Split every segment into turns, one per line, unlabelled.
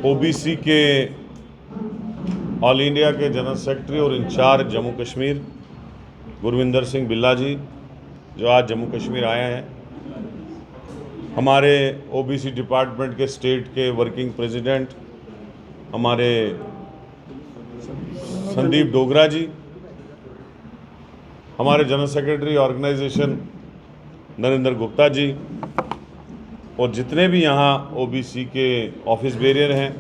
OBC के all India के general secretary और इंचार्ज जम्मू कश्मीर गुरविंदर सिंह बिल्ला जी जो आज जम्मू कश्मीर आए हैं, हमारे ओबीसी डिपार्टमेंट के स्टेट के वर्किंग प्रेसिडेंट हमारे संदीप डोगरा जी, हमारे general secretary organisation Narendra Gupta ji और जितने भी यहाँ ओबीसी के ऑफिस बेरियर हैं,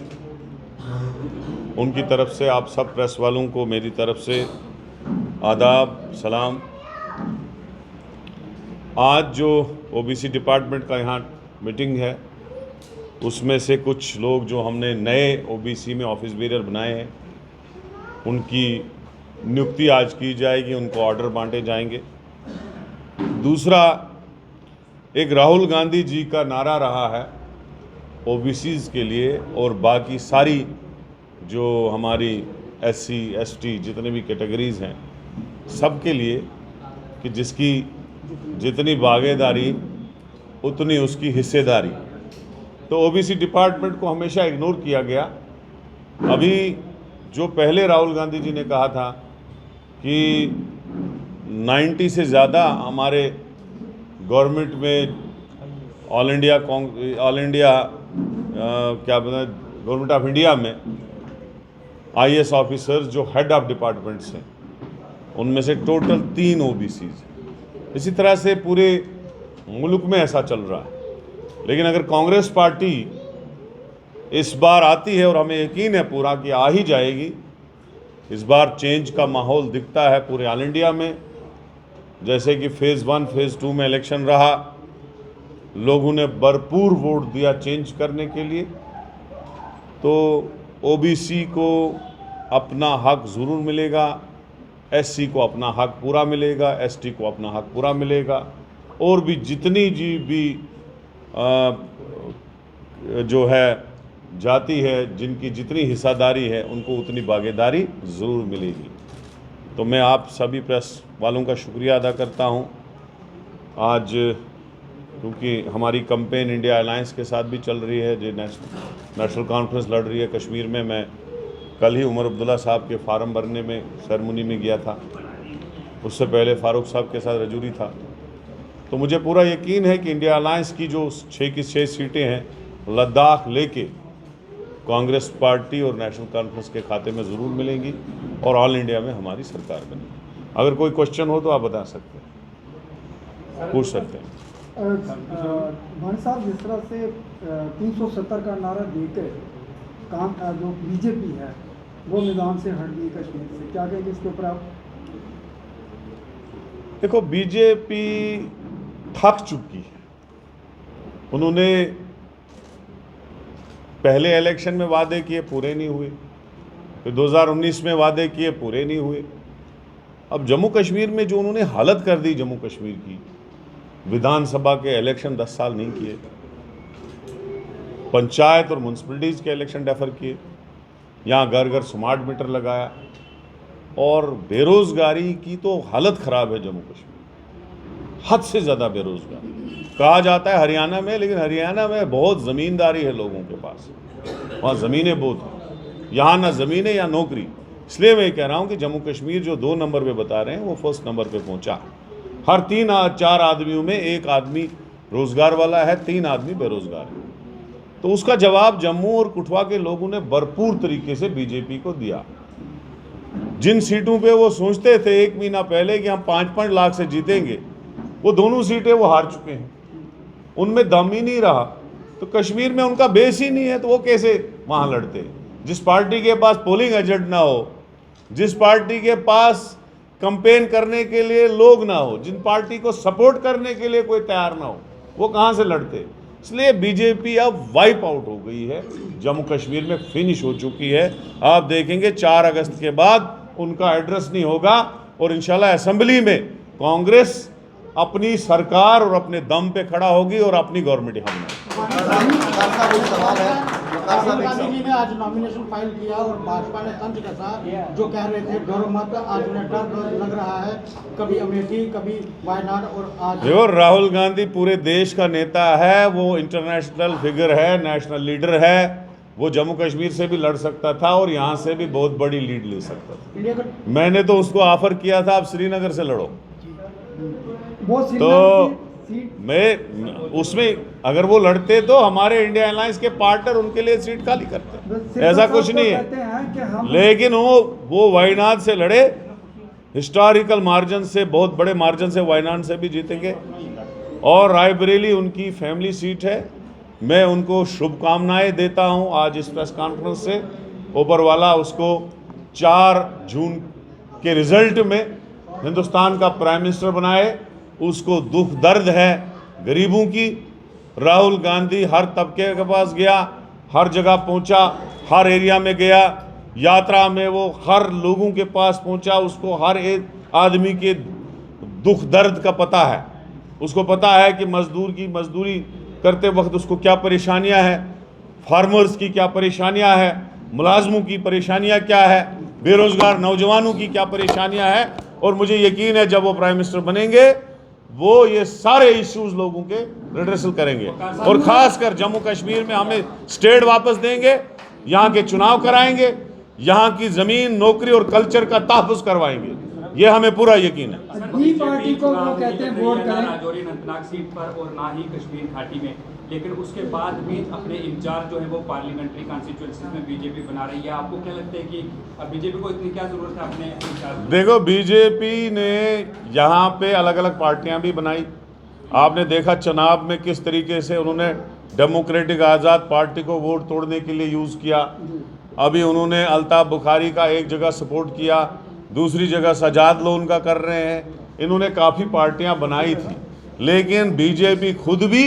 उनकी तरफ से आप सब प्रेस वालों को मेरी तरफ से आदाब सलाम। आज जो ओबीसी डिपार्टमेंट का यहाँ मीटिंग है, उसमें से कुछ लोग जो हमने नए ओबीसी में ऑफिस बेरियर बनाए हैं, उनकी नियुक्ति आज की जाएगी, उनको ऑर्डर बांटे जाएंगे। दूसरा, एक राहुल गांधी जी का नारा रहा है ओबीसीज़ के लिए और बाकी सारी जो हमारी एससी एसटी जितने भी कैटेगरीज़ हैं सब के लिए कि जिसकी जितनी भागीदारी उतनी उसकी हिस्सेदारी। तो ओबीसी डिपार्टमेंट को हमेशा इग्नोर किया गया। अभी जो पहले राहुल गांधी जी ने कहा था कि 90 से ज़्यादा हमारे गवर्नमेंट में ऑल इंडिया क्या बोलते हैं गवर्नमेंट ऑफ इंडिया में आईएएस ऑफिसर्स जो हेड ऑफ डिपार्टमेंट्स हैं, उनमें से टोटल 3 ओबीसीज हैं। इसी तरह से पूरे मुल्क में ऐसा चल रहा है। लेकिन अगर कांग्रेस पार्टी इस बार आती है, और हमें यकीन है पूरा कि आ ही जाएगी, इस बार चेंज का माहौल दिखता है पूरे ऑल इंडिया में। जैसे कि फेज़ 1 फेज़ 2 में इलेक्शन रहा, लोगों ने भरपूर वोट दिया चेंज करने के लिए। तो ओबीसी को अपना हक ज़रूर मिलेगा, एससी को अपना हक पूरा मिलेगा, एसटी को अपना हक पूरा मिलेगा, और भी जितनी भी जो है जाति है, जिनकी जितनी हिस्सेदारी है, उनको उतनी भागीदारी ज़रूर मिलेगी। तो मैं आप सभी प्रेस वालों का शुक्रिया अदा करता हूं। आज क्योंकि हमारी कैंपेन इंडिया अलायंस के साथ भी चल रही है, जो नेशनल कॉन्फ्रेंस लड़ रही है कश्मीर में। मैं कल ही उमर अब्दुल्ला साहब के फार्म भरने में सेरेमनी में गया था, उससे पहले फारूक साहब के साथ रजूरी था। तो मुझे पूरा यकीन है कि इंडिया अलायंस की जो 6 की 6 सीटें हैं, लद्दाख लेके कांग्रेस पार्टी और नेशनल कॉन्फ्रेंस के खाते में ज़रूर मिलेंगी और ऑल इंडिया में हमारी सरकार बनेगी। अगर कोई क्वेश्चन हो तो आप बता सकते हैं, पूछ सकते हैं।
भानी साहब, जिस तरह से 370 का नारा देकर जो बीजेपी है वो मैदान से हट गई कश्मीर से, क्या कहेंगे इसके ऊपर आप?
देखो, बीजेपी थक चुकी है। उन्होंने पहले इलेक्शन में वादे किए, पूरे नहीं हुए। फिर 2019 में वादे किए, पूरे नहीं हुए। अब जम्मू कश्मीर में जो उन्होंने हालत कर दी जम्मू कश्मीर की, विधानसभा के इलेक्शन 10 साल नहीं किए, पंचायत और म्यूनसिपलिटीज़ के इलेक्शन डेफर किए, यहाँ घर घर स्मार्ट मीटर लगाया, और बेरोज़गारी की तो हालत ख़राब है जम्मू कश्मीर, हद से ज़्यादा बेरोज़गारी। कहा जाता है हरियाणा में, लेकिन हरियाणा में बहुत ज़मींदारी है लोगों के पास, वहाँ ज़मीनें बहुत हैं, यहाँ ना ज़मीनें या नौकरी। इसलिए मैं कह रहा हूँ कि जम्मू कश्मीर जो 2 नंबर पे बता रहे हैं, वो 1st नंबर पे पहुँचा। हर 3-4 आदमियों में 1 आदमी रोज़गार वाला है, 3 आदमी बेरोज़गार है। तो उसका जवाब जम्मू और कठुआ के लोगों ने भरपूर तरीके से बीजेपी को दिया। जिन सीटों पे वो सोचते थे 1 महीना पहले कि हम 5-5 लाख से जीतेंगे, वो दोनों सीटें वो हार चुके हैं, उनमें दम ही नहीं रहा। तो कश्मीर में उनका बेस ही नहीं है, तो वो कैसे वहाँ लड़ते? जिस पार्टी के पास पोलिंग एजेंट ना हो, जिस पार्टी के पास कैंपेन करने के लिए लोग ना हो, जिन पार्टी को सपोर्ट करने के लिए कोई तैयार ना हो, वो कहाँ से लड़ते? इसलिए बीजेपी अब वाइप आउट हो गई है, जम्मू कश्मीर में फिनिश हो चुकी है। आप देखेंगे 4 अगस्त के बाद उनका एड्रेस नहीं होगा, और इंशाल्लाह असेंबली में कांग्रेस अपनी सरकार और अपने दम पे खड़ा होगी और अपनी गवर्नमेंट यहाँ
राहुल गांधी जी ने आज नॉमिनेशन फाइल किया और भाजपा ने तंज कसा, जो कह रहे थे डरो मत, आज उन्हें डर लग रहा है, कभी अमेठी कभी वायनाड, और आज
देखो राहुल गांधी पूरे देश का नेता है, वो इंटरनेशनल फिगर है, नेशनल लीडर है, वो जम्मू कश्मीर से भी लड़ सकता था और यहाँ से भी बहुत बड़ी लीड ले सकता था।
इंडिया का
मैंने तो उसको ऑफर किया था, आप श्रीनगर से लड़ो।
वो
तो
श्रीनगर की सीट
मैं उसमें अगर वो लड़ते तो हमारे इंडिया अलायंस के पार्टनर उनके लिए सीट खाली करते, ऐसा कुछ नहीं
कहते हैं कि हम
है। लेकिन वो वायनाड से लड़े, हिस्टोरिकल मार्जिन से, बहुत बड़े मार्जिन से वायनाड से भी जीतेंगे। और रायबरेली उनकी फैमिली सीट है। मैं उनको शुभकामनाएं देता हूं आज इस प्रेस कॉन्फ्रेंस से। ऊपर वाला उसको 4 जून के रिजल्ट में हिंदुस्तान का प्राइम मिनिस्टर बनाए। उसको दुख दर्द है गरीबों की। राहुल गांधी हर तबके के पास गया, हर जगह पहुंचा, हर एरिया में गया, यात्रा में वो हर लोगों के पास पहुंचा। उसको हर एक आदमी के दुख दर्द का पता है। उसको पता है कि मजदूर की मजदूरी करते वक्त उसको क्या परेशानियां हैं, फार्मर्स की क्या परेशानियां हैं, मुलाजमों की परेशानियां क्या है, बेरोजगार नौजवानों की क्या परेशानियां हैं। और मुझे यकीन है जब वो प्राइम मिनिस्टर बनेंगे वो ये सारे इश्यूज लोगों के रिड्रेसल करेंगे। और खासकर जम्मू कश्मीर में हमें स्टेट वापस देंगे, यहाँ के चुनाव कराएंगे, यहाँ की जमीन, नौकरी और कल्चर का तहफ़्फ़ुज़ करवाएंगे। ये हमें पूरा यकीन है।
बी पार्टी को वो कहते हैं वोट करें,
राजौरी अनंतनाग सीट पर और ना ही कश्मीर घाटी में, लेकिन उसके बाद भी अपने इंचार्ज जो है वो पार्लियामेंट्री कॉन्स्टिट्यूएंसीज में बीजेपी बना रही है। आपको क्या लगता है कि अब बीजेपी को इतनी क्या जरूरत है अपने इंचार्ज?
देखो, बीजेपी ने यहाँ पे अलग अलग पार्टियां भी बनाई। आपने देखा चुनाव में किस तरीके से उन्होंने डेमोक्रेटिक आज़ाद पार्टी को वोट तोड़ने के लिए यूज़ किया। अभी उन्होंने अल्ताफ बुखारी का एक जगह सपोर्ट किया, दूसरी जगह सजाद लोन का कर रहे हैं। इन्होंने काफ़ी पार्टियां बनाई थी, लेकिन बीजेपी खुद भी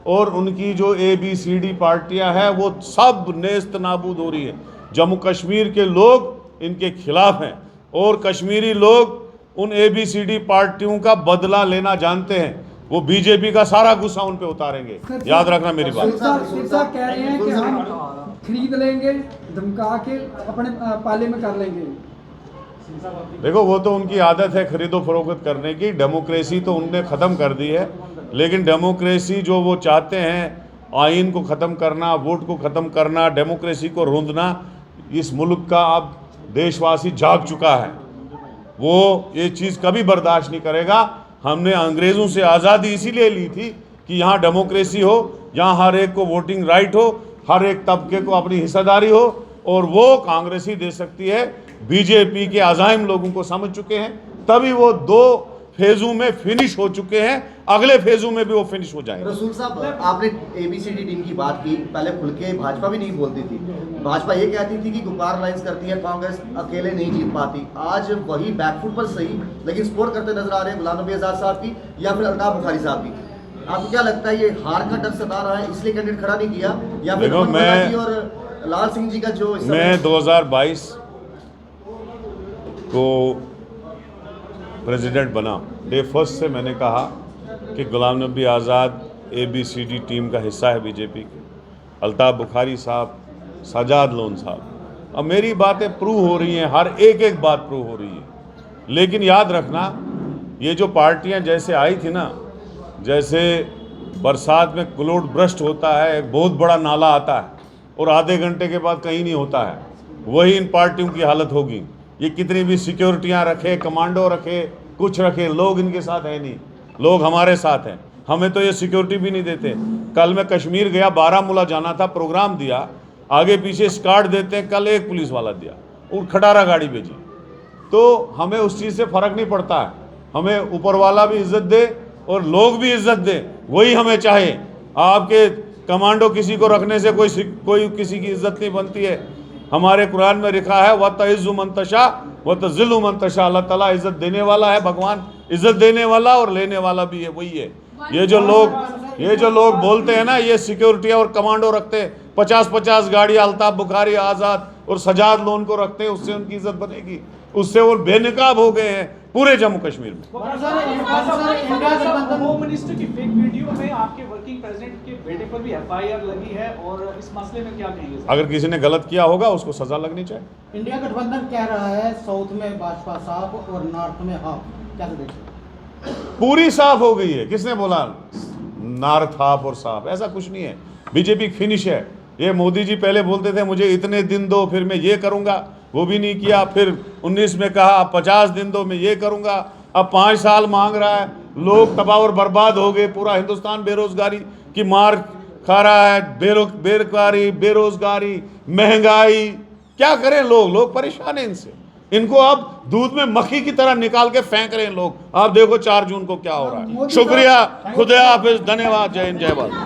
और उनकी जो ABCD पार्टियां हैं वो सब नेस्त नाबूद हो रही है। जम्मू कश्मीर के लोग इनके खिलाफ हैं और कश्मीरी लोग उन ABCD पार्टियों का बदला लेना जानते हैं। वो बीजेपी का सारा गुस्सा उन पे उतारेंगे, याद रखना मेरी बात।
सिरसा कह रहे हैं कि हम खरीद लेंगे, धमका के अपने पाले में कर लेंगे।
देखो, वो तो उनकी आदत है खरीदो फरोख्त करने की। डेमोक्रेसी तो उनने ख़त्म कर दी है, लेकिन डेमोक्रेसी जो वो चाहते हैं, आइन को ख़त्म करना, वोट को ख़त्म करना, डेमोक्रेसी को रूंधना, इस मुल्क का अब देशवासी जाग चुका है। वो ये चीज़ कभी बर्दाश्त नहीं करेगा। हमने अंग्रेज़ों से आज़ादी इसीलिए ली थी कि यहाँ डेमोक्रेसी हो, यहाँ हर एक को वोटिंग राइट हो, हर एक तबके को अपनी हिस्सेदारी हो, और वो कांग्रेस ही दे सकती है। बीजेपी के अज़ाइम लोगों को समझ चुके हैं, तभी वो 2 फेज़ों में फिनिश हो चुके हैं, अगले फेज़ों में भी वो फिनिश हो जाएंगे।
रसूल साहब, आपने ABCD टीम की बात की, पहले खुल के भाजपा भी नहीं बोलती थी। भाजपा ये कहती थी कि गुब्बार अलायंस करती है, कांग्रेस अकेले नहीं जीत पाती। आज वही बैकफुट पर सही, लेकिन सपोर्ट करते नजर आ रहे हैं गुलाम नबी आज़ाद साहब की या फिर अल्ताफ बुखारी साहब की। आपको क्या लगता है, ये हार का डर सता रहा है इसलिए कैंडिडेट खड़ा नहीं किया, या फिर
देखो, मैं
और लाल सिंह जी का जो
मैं 2022 को प्रेसिडेंट बना, डे फर्स्ट से मैंने कहा कि गुलाम नबी आज़ाद ABCD टीम का हिस्सा है बीजेपी के, अल्ताफ बुखारी साहब, सजाद लोन साहब। अब मेरी बातें प्रूव हो रही हैं, हर एक बात प्रूव हो रही है। लेकिन याद रखना, ये जो पार्टियां जैसे आई थी ना, जैसे बरसात में क्लोड ब्रस्ट होता है, एक बहुत बड़ा नाला आता है और आधे घंटे के बाद कहीं नहीं होता है, वही इन पार्टियों की हालत होगी। ये कितनी भी सिक्योरिटियां रखे, कमांडो रखे, कुछ रखे, लोग इनके साथ है नहीं, लोग हमारे साथ हैं। हमें तो ये सिक्योरिटी भी नहीं देते। कल मैं कश्मीर गया, बारामूला जाना था, प्रोग्राम दिया, आगे पीछे स्कार्ट देते हैं, कल एक पुलिस वाला दिया और खटारा गाड़ी भेजी। तो हमें उस चीज़ से फ़र्क नहीं पड़ता है, हमें ऊपर वाला भी इज्जत दे और लोग भी इज्जत दे, वही हमें चाहे। आपके कमांडो किसी को रखने से कोई किसी की इज्जत नहीं बनती है। हमारे कुरान में लिखा है, व तइज़्ज़ु मन तशा व तुज़िल्लु मन तशा। अल्लाह ताला इज्जत देने वाला है, भगवान इज्जत देने वाला और लेने वाला भी है, वही है। ये जो लोग बोलते हैं ना, ये सिक्योरिटी और कमांडो रखते हैं, 50-50 गाड़ी अल्ताफ बुखारी, आज़ाद और सजाद लोन को रखते हैं, उससे उनकी इज्जत बनेगी, उससे वो बेनकाब हो गए हैं पूरे जम्मू कश्मीर में।
होम मिनिस्टर की फेक वीडियो में आपके वर्किंग प्रेसिडेंट के बेटे पर भी FIR लगी है, और इस मसले में क्या कहेंगे?
अगर किसी ने गलत किया होगा उसको सजा लगनी चाहिए।
इंडिया गठबंधन कह रहा है साउथ में भाजपा साफ और नॉर्थ में हाफ, कैसे देखते?
पूरी साफ हो गई है। किसने बोला नॉर्थ हाफ और साफ? ऐसा कुछ नहीं है। बीजेपी फिनिश है, ये मोदी जी पहले बोलते थे मुझे इतने दिन दो फिर मैं ये करूंगा, वो भी नहीं किया। फिर 19 में कहा अब 50 दिन दो मैं ये करूंगा, अब 5 साल मांग रहा है। लोग तबाह और बर्बाद हो गए, पूरा हिंदुस्तान बेरोजगारी की मार खा रहा है। बेरोजगारी, बेरोजगारी, महंगाई, क्या करें लोग परेशान हैं इनसे। इनको अब दूध में मक्खी की तरह निकाल के फेंक रहे हैं लोग। आप देखो 4 जून को क्या हो रहा है। शुक्रिया, खुदा हाफिज, धन्यवाद, जय हिंद, जय भारत।